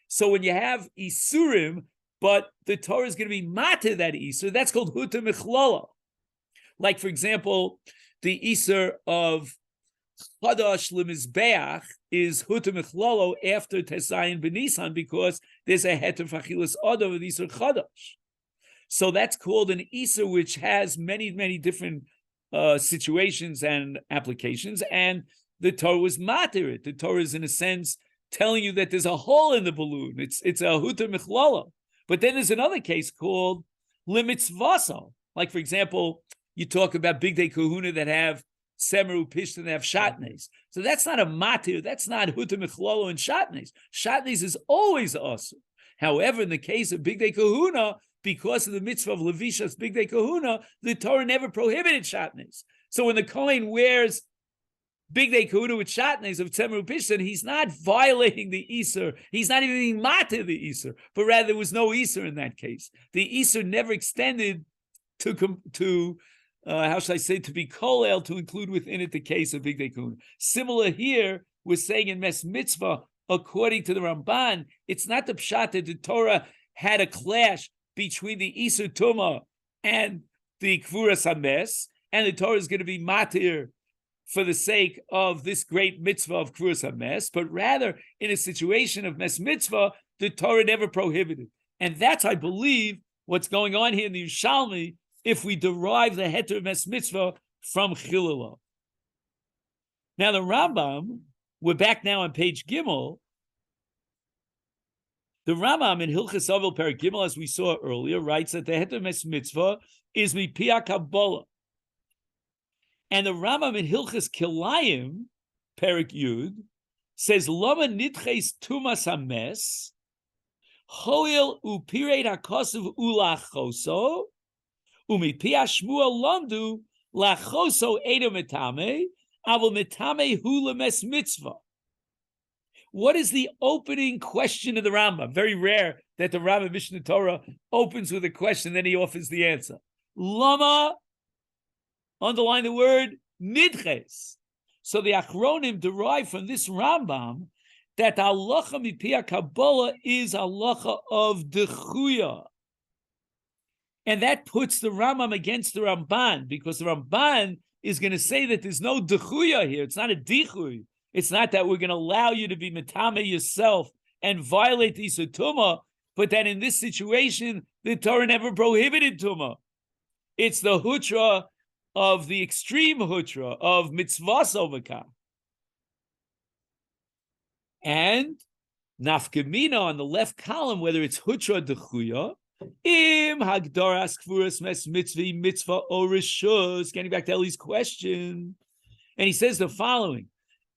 So when you have Isurim, but the Torah is going to be matir that Isur, that's called huta mechlala. Like, for example, the Isur of Chadash Lemizbeach is huta mechlala after Tesayin Benisan because there's a heter fachilas adam with Isur Chadash. So that's called an Isur which has many, many different situations and applications, and the Torah was matir it. The Torah is, in a sense, telling you that there's a hole in the balloon. It's a huta mechlala. But then there's another case called limitzvaso. Like, for example, you talk about big day kahuna that have semeru pishtan, that have shatnes. So that's not a matir. That's not huta mechlolo and shatnes. Shatnes is always awesome. However, in the case of big day kahuna, because of the mitzvah of levishas big day kahuna, the Torah never prohibited shatnes. So when the Kohen wears big day kahuna with shatnes of Tzemru Pishtan, he's not violating the Isser. He's not even being matir the Isser, but rather there was no Isser in that case. The Isser never extended to how shall I say, to be kolel, to include within it the case of big day kahuna. Similar here, we're saying in Mes Mitzvah, according to the Ramban, it's not the pshat that the Torah had a clash between the Isser Tumah and the Kvuras HaMes, and the Torah is going to be matir for the sake of this great mitzvah of Kvuras HaMes, but rather in a situation of Mes Mitzvah, the Torah never prohibited. And that's, I believe, what's going on here in the Yerushalmi, if we derive the heter of Mes Mitzvah from Chilula. Now the Rambam, we're back now on page Gimel. The Rambam in Hilchas Avil Perek Gimel, as we saw earlier, writes that the heter of Mes Mitzvah is mipia Kabbalah. And the Rambam in Hilchas Kilayim, Perek Yud, says, Lama nitches tumas hames, hoil upireit hakosiv ulachoso, umipia shmua lomdu, lachoso edo metame, avol metame hu lemes mitzvah. What is the opening question of the Rambam? Very rare that the Rambam Mishnah Torah opens with a question, then he offers the answer. Lama, underline the word nidches. So the Achronim derive from this Rambam that halacha mipia Kabbalah is halacha of dechuya. And that puts the Rambam against the Ramban, because the Ramban is going to say that there's no dechuya here. It's not a dichuy. It's not that we're going to allow you to be metame yourself and violate the Isur Tumah, but that in this situation, the Torah never prohibited Tumah. It's the hutra of the extreme hutra of mitzvahs ovaka. And nafkamina on the left column, whether it's hutra dechuya, im hagdaras kvuras mes mitzvah mitzvah or rishus, getting back to Eli's question. And he says the following: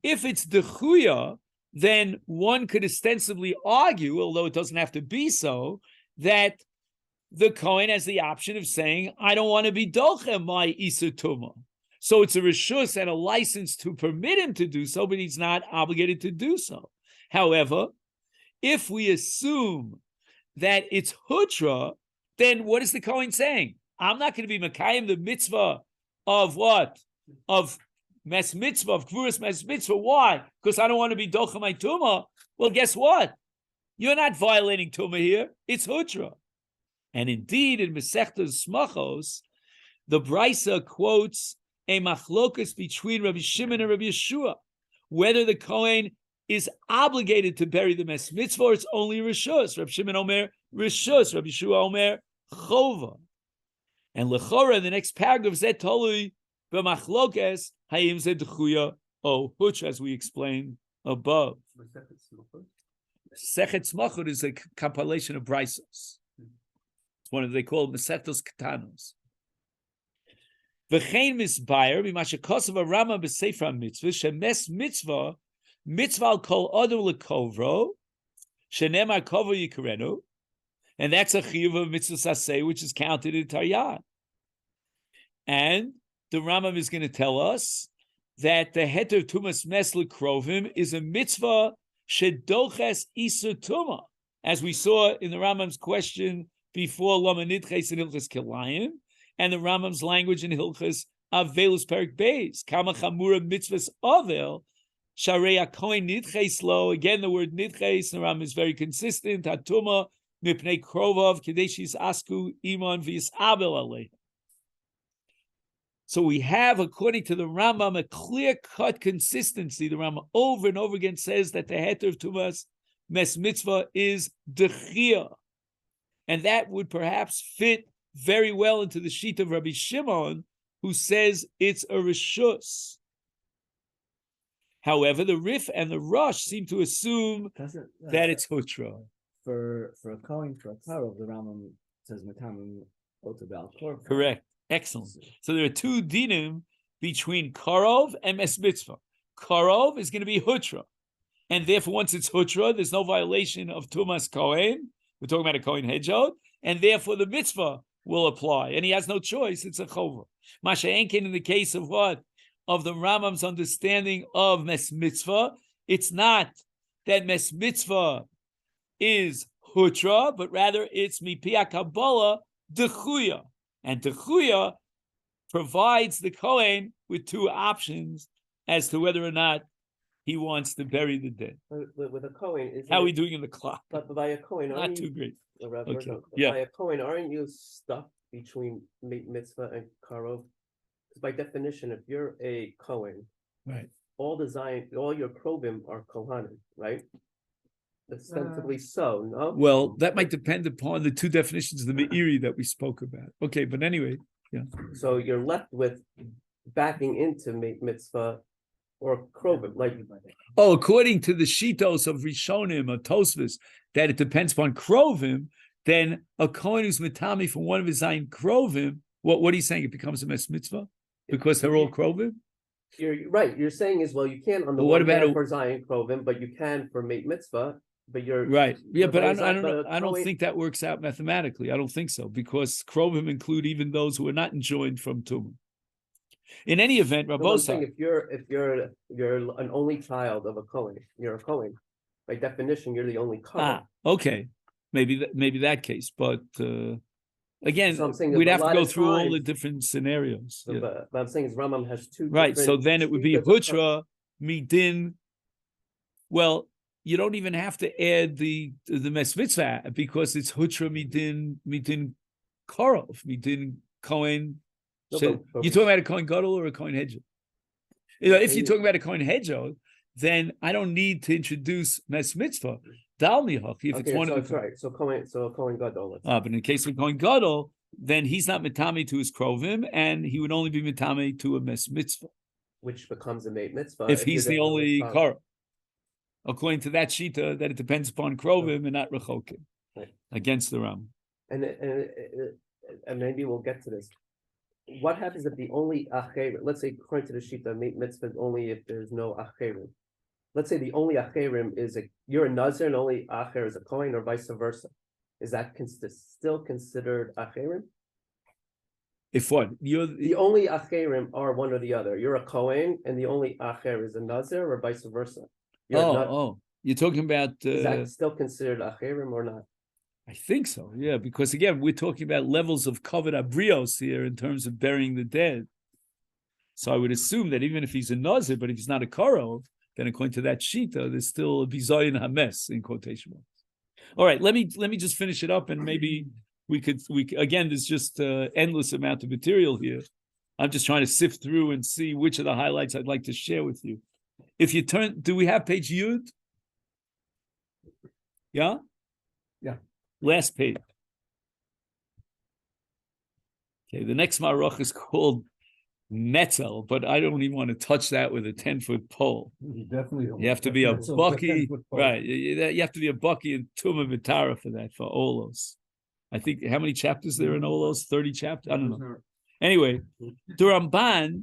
if it's dechuya, then one could ostensibly argue, although it doesn't have to be so, that the Kohen has the option of saying, I don't want to be dochem my Isur Tumah. So it's a reshus and a license to permit him to do so, but he's not obligated to do so. However, if we assume that it's hutra, then what is the Kohen saying? I'm not going to be Mekayim the mitzvah of what? Of Mes Mitzvah, of Kvuras Mes Mitzvah. Why? Because I don't want to be dochem my Tumah. Well, guess what? You're not violating Tumah here. It's hutra. And indeed, in Masechtas Smachos, the Brisa quotes a machlokas between Rabbi Shimon and Rabbi Yeshua, whether the Kohen is obligated to bury the Mes Mitzvah or it's only Rishus. Rabbi Shimon Omer Rishus, Rabbi Yeshua Omer Chova. And Lechora, in the next paragraph, Zet Tolui b'machlokas hayim zed dechuya o hutra, as we explained above. Sechet Smachot is a compilation of Brisos. It's one of, they call it Masechtos Ketanos. V'chein misbayer b'mashekosav Rama b'sefer mitzvah shemes mitzvah mitzvah kol adam lekovro, shenemar kovo yikarenu, and that's a chiyuv of mitzvah saseh, which is counted in Taryag. And the Rambam is going to tell us that the heter tumas mes lekrovim is a mitzvah shedoches isur tuma, as we saw in the Rambam's question before Lama Nidches in Hilchas Kilayim, and the Rambam's language in Hilchas Avelus Perik Beis. Kama chamura mitzvahs avel sharei hakohen nidches lo. Again, the word nidches, the Rambam is very consistent. Hatuma mipnei krovav kadeshis asku iman v'yisabel alei. So we have, according to the Rambam, a clear-cut consistency. The Rambam over and over again says that the heter of tumas mes mitzvah is dechia, and that would perhaps fit very well into the sheet of Rabbi Shimon, who says it's a rishus. However, the Rif and the Rosh seem to assume that it's hutra. For a Kohen, for a Karov, the Rambam says Matamim Otobal Korban. Correct. Excellent. So there are two dinim between Karov and Mes Mitzvah. Karov is going to be hutra, and therefore once it's hutra, there's no violation of Tumas Kohen. We're talking about a Kohen Hedjod, and therefore the mitzvah will apply, and he has no choice. It's a chova. Masha Enkin, in the case of what? Of the Rambam's understanding of Mes Mitzvah, it's not that Mes Mitzvah is hutra, but rather it's mipia kabbalah dechuya, and dechuya provides the Kohen with two options as to whether or not he wants to bury the dead. With a Kohen, How are we doing in the clock? But by a Kohen, Not too great. Okay. By a Kohen, aren't you stuck between mitzvah and karov? Because by definition, if you're a Kohen, Right. all your krovim are kohanim, right? Ostensibly so, no? Well, that might depend upon the two definitions of the Meiri that we spoke about. Okay, but anyway, So you're left with backing into mitzvah or krovim, like according to the shitos of Rishonim or Tosfos, that it depends upon krovim, then a Kohen who's mitami from one of his zayin krovim, what are you saying? It becomes a mes mitzvah because they're all krovim? you're right. You're saying is, well, you can't on the But what one about hand for Zion krovim, but you can for mitzvah. But you're right. Yeah, but I don't but I don't Kohen- think that works out mathematically. I don't think so, because krovim include even those who are not enjoined from tumah. In any event, No, I'm saying Rabosa, if you're an only child of a Kohen, you're a Kohen. By definition, you're the only Kohen. okay, maybe that case, but again, So I'm saying we'd a have to lot go of through all the times- different scenarios. So, Yeah. but I'm saying is Rambam has two Right, so different then it would be shittas of hutra midin. Well, you don't even have to add the mes mitzvah because it's hutra midin korov midin kohen. No, So but- you're talking about a kohen gadol or a kohen hedjot? If you're talking about a kohen hedjot, then I don't need to introduce mes mitzvah. Dal mihach if it's Okay, one so of it's the. right. So Kohen Gadol. let's say. But in the case of kohen gadol, then he's not mitame to his krovim, and he would only be mitame to a mes mitzvah Which becomes a mitzvah if he's the only Kohen. kara. According to that shita, that it depends upon krovim and not rechokim, Right. against the Ram. And maybe we'll get to this. What happens if the only acherim, let's say according to the shita, mitzvah only if there's no acherim. Let's say the only acherim is you're a Nazir and only acher is a Kohen, or vice versa. Is that still considered acherim? If what you're The only acherim are one or the other. You're a Kohen and the only acher is a Nazir, or vice versa. you're talking about. Is that still considered acherim or not? I think so, yeah, because again, we're talking about levels of kavod abrios here in terms of burying the dead. So I would assume that even if he's a nazir, but if he's not a karo, then according to that shita, there's still a bizayin hames in quotation marks. All right, let me just finish it up, and maybe we again, there's just endless amount of material here. I'm just trying to sift through and see which of the highlights I'd like to share with you. If you turn, do we have page Yud? Yeah? Yeah. Last page. Okay, the next marach is called Netzel, but I don't even want to touch that with a 10-foot pole. You definitely don't. You have to be a That's bucky, 10-foot pole. right? You have to be a bucky and Tumah Vitara for that, for Olos. I think, how many chapters there in Olos? 30 chapters? I don't know. Anyway, the Ramban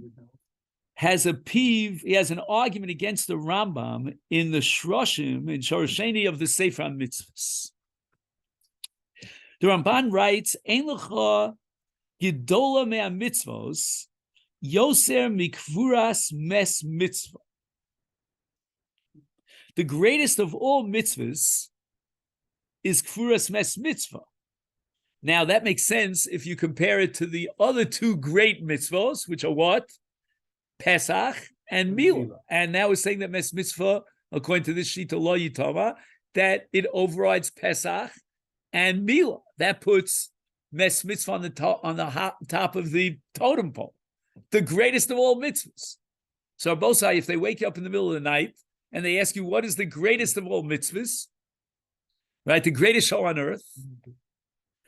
has a peeve, he has an argument against the Rambam in the Shroshim, in Shorosheni of the Sefer Mitzvahs. The Ramban writes, Ein lecha gedola mea mitzvos, yoser mikvuras mes mitzvah. The greatest of all mitzvahs is kvuras mes mitzvah. Now that makes sense if you compare it to the other two great mitzvahs, which are what? Pesach and Milah. And now we're saying that mes mitzvah, according to this Shita Lo Yitama, that it overrides Pesach and Milah. That puts mes mitzvah on the top of the totem pole, the greatest of all mitzvahs. So Bosai, if they wake you up in the middle of the night and they ask you what is the greatest of all mitzvahs, right? The greatest show on earth.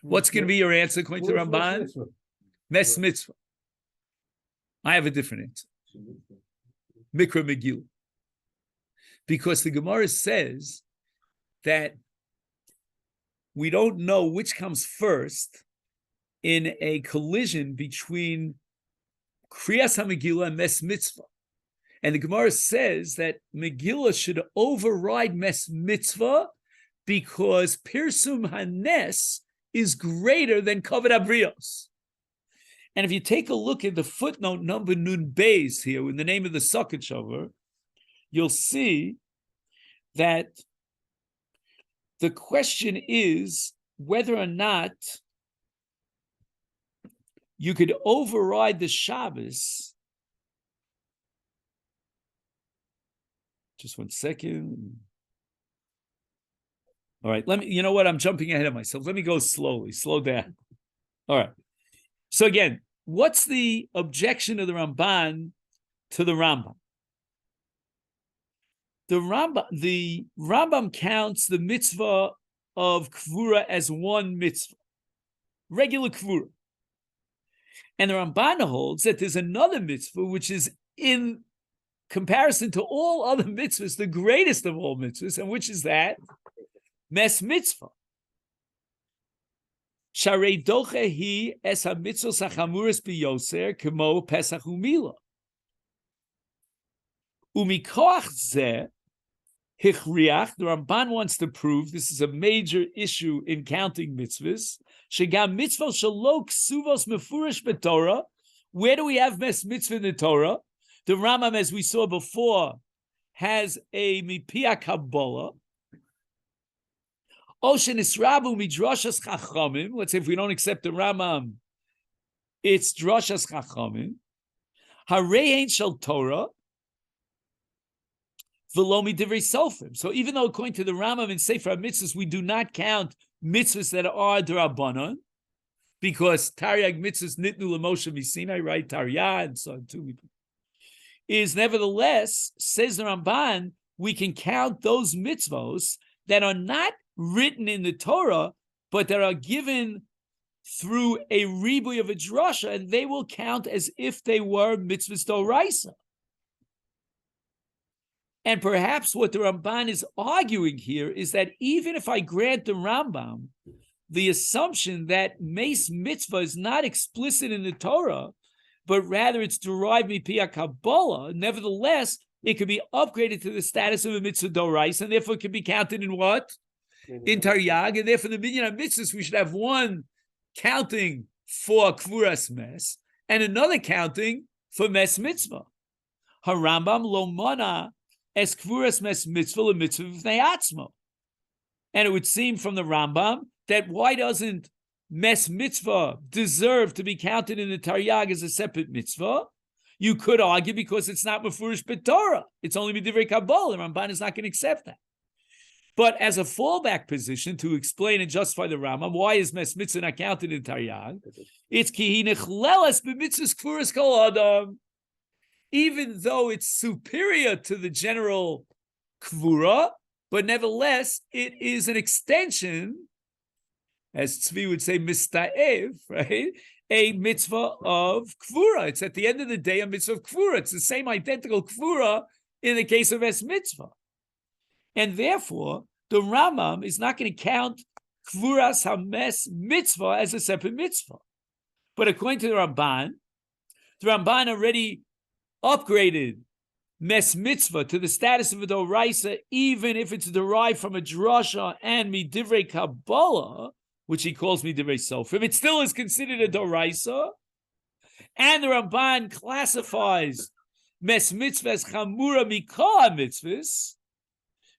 What's going to be your answer according to Ramban? Mes mitzvah. I have a different answer. Mikra Megillah. Because the Gemara says that we don't know which comes first in a collision between Kriyas HaMegillah and Mes Mitzvah. And the Gemara says that Megillah should override Mes Mitzvah because Pirsum HaNes is greater than Kavod Abrios. And if you take a look at the footnote number Nun Beis here in the name of the Socket Shover, you'll see that the question is whether or not you could override the Shabbos. Just 1 second. All right, you know what? I'm jumping ahead of myself. Let me go slowly, slow down. All right. So again, what's the objection of the Ramban to the Rambam? The Rambam counts the mitzvah of Kvura as one mitzvah, regular Kvura. And the Ramban holds that there's another mitzvah which is in comparison to all other mitzvahs, the greatest of all mitzvahs, and which is that? Mes mitzvah. Sharei doche hi es ha-mitzvos ha-chamuris biyoser kemo Pesach u'Milah. Umikoach zeh hichriach, the Ramban wants to prove, this is a major issue in counting mitzvahs, shegam mitzvos shelo ksuvos mefurish b'Torah. Where do we have mes mitzvah in the Torah? The Rambam, as we saw before, has a mipia Kabbalah. Oshen Israbu midrashas chachamim. Let's say if we don't accept the Rambam, it's drashas chachamim. Harei ain't shel Torah. Velomi divrei sofrim. So even though according to the Rambam in Sefer HaMitzvahs, we do not count mitzvahs that are d'Rabbanan, because Taryag mitzvahs nitnu l'Moshe misinai, right? Taryag and so on too. Is nevertheless, says the Ramban, we can count those mitzvahs that are not written in the Torah, but that are given through a ribuy of a drasha, and they will count as if they were mitzvahs d'oraisa. And perhaps what the Ramban is arguing here is that even if I grant the Rambam the assumption that Meis Mitzvah is not explicit in the Torah, but rather it's derived mipia Kabbalah, nevertheless, it could be upgraded to the status of a mitzvah d'oraisa, and therefore it can be counted in what? In Taryag, and therefore the minyan mitzvahs, we should have one counting for Kvuras Mes, and another counting for Mes Mitzvah. Harambam lo mana es Kvuras Mes Mitzvah le mitzvah v'nei atzmo. And it would seem from the Rambam that why doesn't Mes Mitzvah deserve to be counted in the Taryag as a separate mitzvah? You could argue because it's not Mefurish B'Torah. It's only B'divrei Kabbalah. The Ramban is not going to accept that. But as a fallback position to explain and justify the Rambam, why is Mes Mitzvah not counted in Taryag? It's ki hi nechleles b'mitzvahs kfuras kol adam. Even though it's superior to the general kvura, but nevertheless, it is an extension, as Tzvi would say, mista'ev, right? A mitzvah of kvura. It's at the end of the day a mitzvah of kvura. It's the same identical kvura in the case of es mitzvah. And therefore, the Rambam is not going to count Kvuras HaMes mitzvah as a separate mitzvah. But according to the Ramban already upgraded mes mitzvah to the status of a doraisa, even if it's derived from a drasha and midivrei Kabbalah, which he calls midivrei sofrim, it still is considered a doraisa. And the Ramban classifies mes mitzvah as chamura mikol mitzvahs.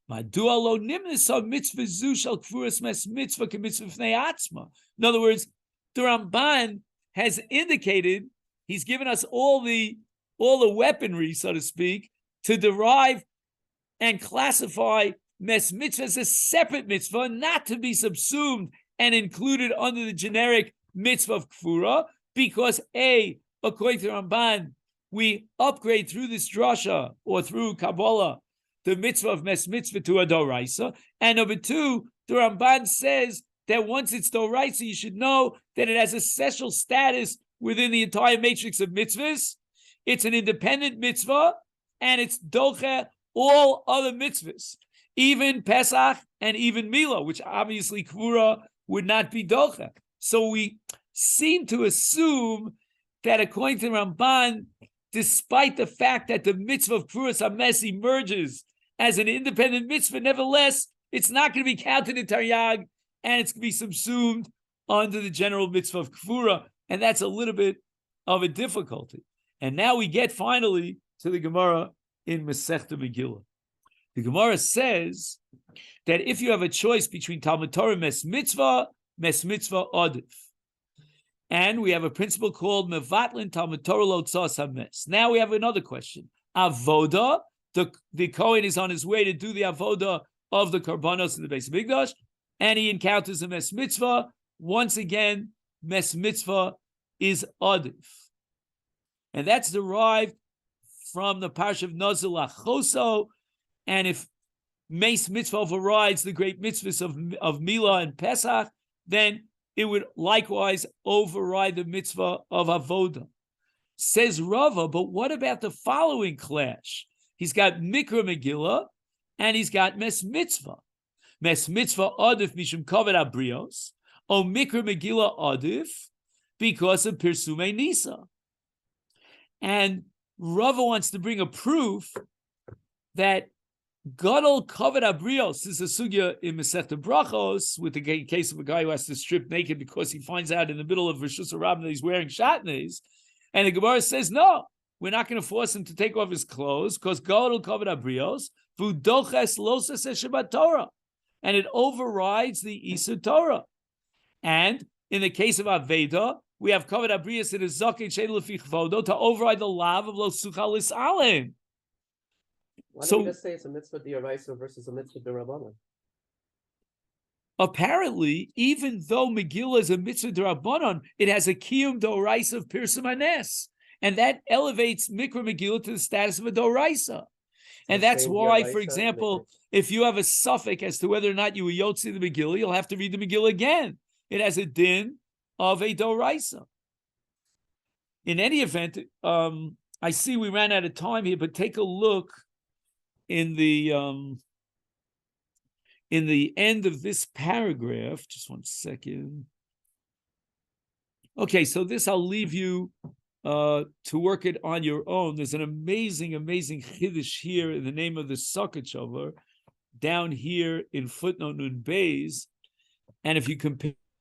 Madua lo nimnisa mitzvah zu shel kfuras mes mitzvah kemitzvah fnei atzma. In other words, the Ramban has indicated, he's given us all the weaponry, so to speak, to derive and classify mes mitzvah as a separate mitzvah, not to be subsumed and included under the generic mitzvah of kfura, because according to Ramban, we upgrade through this drasha or through Kabbalah the mitzvah of mes mitzvah to a doraisa, and number two, the Ramban says that once it's doraisa, you should know that it has a special status within the entire matrix of mitzvahs. It's an independent mitzvah, and it's doche all other mitzvahs, even Pesach and even Milah, which obviously Kvura would not be doche. So we seem to assume that according to Ramban, despite the fact that the mitzvah of Kvuras HaMes emerges as an independent mitzvah, nevertheless, it's not going to be counted in Taryag, and it's going to be subsumed under the general mitzvah of Kvura, and that's a little bit of a difficulty. And now we get finally to the Gemara in Masechet Megillah. The Gemara says that if you have a choice between Talmud Torah mes mitzvah adif, and we have a principle called mevatlin Talmud Torah lo tzas hames. Now we have another question. Avoda, the Kohen is on his way to do the avoda of the karbanos in the Beis Mikdash, and he encounters a mes mitzvah. Once again, mes mitzvah is adif. And that's derived from the parsha of Nazir Lachoso. And if mes mitzvah overrides the great mitzvahs of Milah and Pesach, then it would likewise override the mitzvah of Avodah. Says Rava, but what about the following clash? He's got Mikra Megillah and he's got Mes Mitzvah. Mes Mitzvah Adif Mishum Kavod Abrios, or Mikra Megillah Adif because of Pirsume Nisa. And Rava wants to bring a proof that Gadol Kavod Abrios is a sugya in Masechet Brachos with the case of a guy who has to strip naked because he finds out in the middle of Rishus Harabim that he's wearing shatnez, and the Gemara says no, we're not going to force him to take off his clothes because Gadol Kavod Abrios v'doches losas Shabbat Torah, and it overrides the Isur Torah. And in the case of Aveda, we have Kavod Abrios in a zaken sheilu lefi chvodo to override the lav of lo sucha lis'alem. Why don't we just say it's a mitzvah d'oraisa versus a mitzvah d'rabbanan? Apparently, even though Megillah is a mitzvah d'rabbanan, it has a kiyum d'oraisa of Pirsum Hanes, and that elevates Mikra Megillah to the status of a d'oraisa. And that's why, for example, if you have a suffix as to whether or not you were yotzi the Megillah, you'll have to read the Megillah again. It has a din of a d'oraisa. In any event, I see we ran out of time here, but take a look in the end of this paragraph. Just one second. Okay, so this I'll leave you to work it on your own. There's an amazing chiddush here in the name of the Sokachover down here in footnote Nun Beis, and if you compare